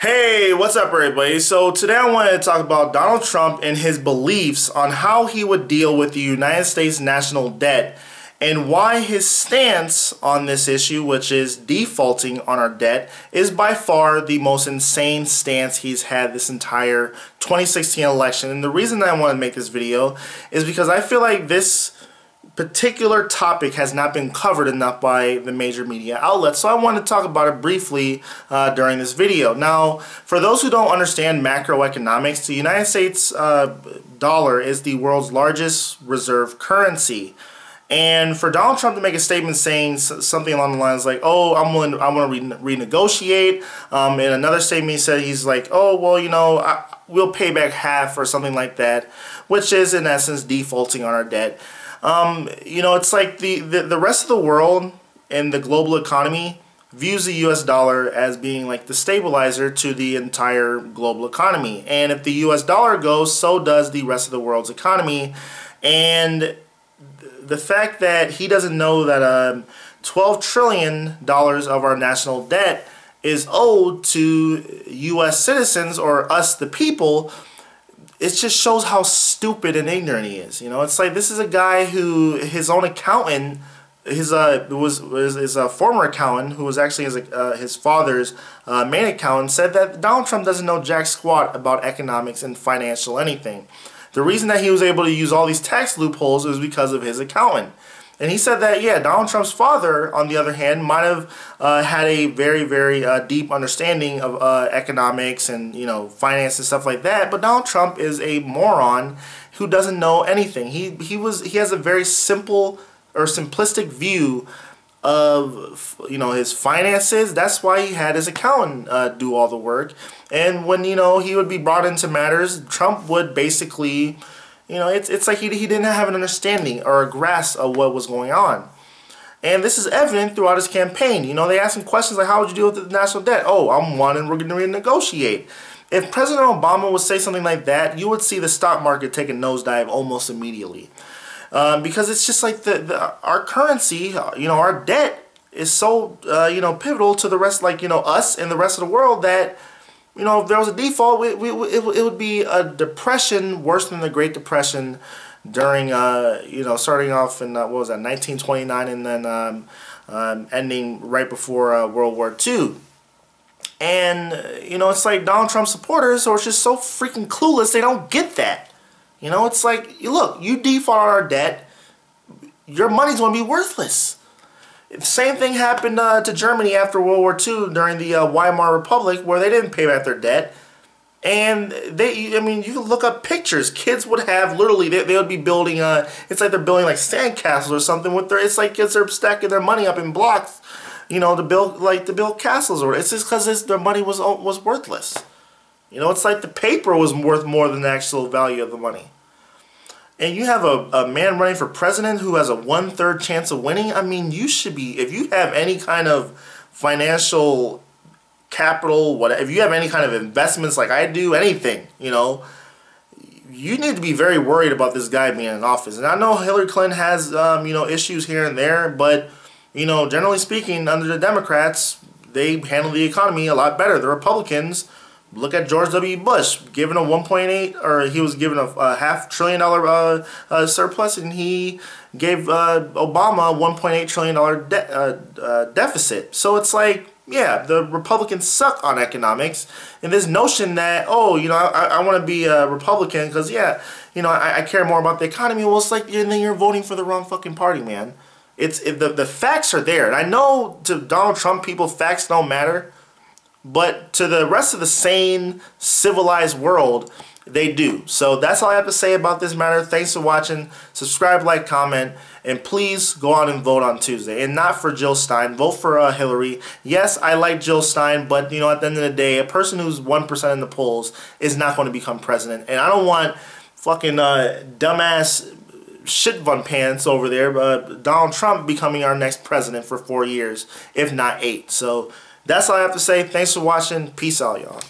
Hey, what's up everybody? So today I wanted to talk about Donald Trump and his beliefs on how he would deal with the United States national debt and why his stance on this issue, which is defaulting on our debt, is by far the most insane stance he's had this entire 2016 election. And the reason that I want to make this video is because I feel like this particular topic has not been covered enough by the major media outlets, so I want to talk about it briefly during this video. Now, for those who don't understand macroeconomics, the United States dollar is the world's largest reserve currency. And for Donald Trump to make a statement saying something along the lines like, "Oh, I want to renegotiate," in another statement he said he's like, "Oh, well, you know, we'll pay back half," or something like that, which is in essence defaulting on our debt. You know, it's like the rest of the world and the global economy views the US dollar as being like the stabilizer to the entire global economy. And if the US dollar goes, so does the rest of the world's economy. And the fact that he doesn't know that $12 trillion of our national debt is owed to US citizens, or us the people, it just shows how stupid and ignorant he is. You know, it's like this is a guy who his own accountant, is a former accountant who was actually his father's main accountant, said that Donald Trump doesn't know jack squat about economics and financial anything. The reason that he was able to use all these tax loopholes is because of his accountant. And he said that, yeah, Donald Trump's father, on the other hand, might have had a very, very deep understanding of economics and, you know, finance and stuff like that. But Donald Trump is a moron who doesn't know anything. He has a very simple or simplistic view of, you know, his finances. That's why he had his accountant do all the work. And when, you know, he would be brought into matters, Trump would basically, you know, it's like he didn't have an understanding or a grasp of what was going on. And this is evident throughout his campaign. You know, they asked him questions like, how would you deal with the national debt? Oh, I'm one and we're going to renegotiate. If President Obama would say something like that, you would see the stock market take a nosedive almost immediately. Because it's just like our currency, you know, our debt is so, you know, pivotal to the rest, like, you know, us and the rest of the world that, you know, if there was a default, it would be a depression worse than the Great Depression during, you know, starting off in, what was that, 1929, and then ending right before World War II. And, you know, it's like Donald Trump supporters are just so freaking clueless, they don't get that. You know, it's like, look, you default on our debt, your money's going to be worthless. The same thing happened to Germany after World War II during the Weimar Republic, where they didn't pay back their debt. And I mean, you can look up pictures. Kids would have literally, they would be building, it's like they're building like sandcastles or something with it's like kids are stacking their money up in blocks, you know, to build castles. Or it's just because their money was worthless. You know, it's like the paper was worth more than the actual value of the money. And you have a man running for president who has a 1/3 chance of winning. I mean, you should be, if you have any kind of financial capital, whatever, if you have any kind of investments like I do, anything, you know, you need to be very worried about this guy being in office. And I know Hillary Clinton has, you know, issues here and there, but, you know, generally speaking, under the Democrats, they handle the economy a lot better. The Republicans, look at George W. Bush, given a 1.8, or he was given a $500 billion surplus, and he gave Obama a $1.8 trillion deficit. So it's like, yeah, the Republicans suck on economics, and this notion that, oh, you know, I want to be a Republican because, yeah, you know, I care more about the economy. Well, it's like, and then you're voting for the wrong fucking party, man. The facts are there, and I know to Donald Trump people, facts don't matter. But to the rest of the sane, civilized world, they do. So that's all I have to say about this matter. Thanks for watching. Subscribe, like, comment, and please go out and vote on Tuesday. And not for Jill Stein. Vote for Hillary. Yes, I like Jill Stein, but, you know, at the end of the day, a person who's 1% in the polls is not going to become president. And I don't want fucking dumbass shit-bun pants over there, Donald Trump becoming our next president for 4 years, if not 8. So that's all I have to say. Thanks for watching. Peace out, y'all.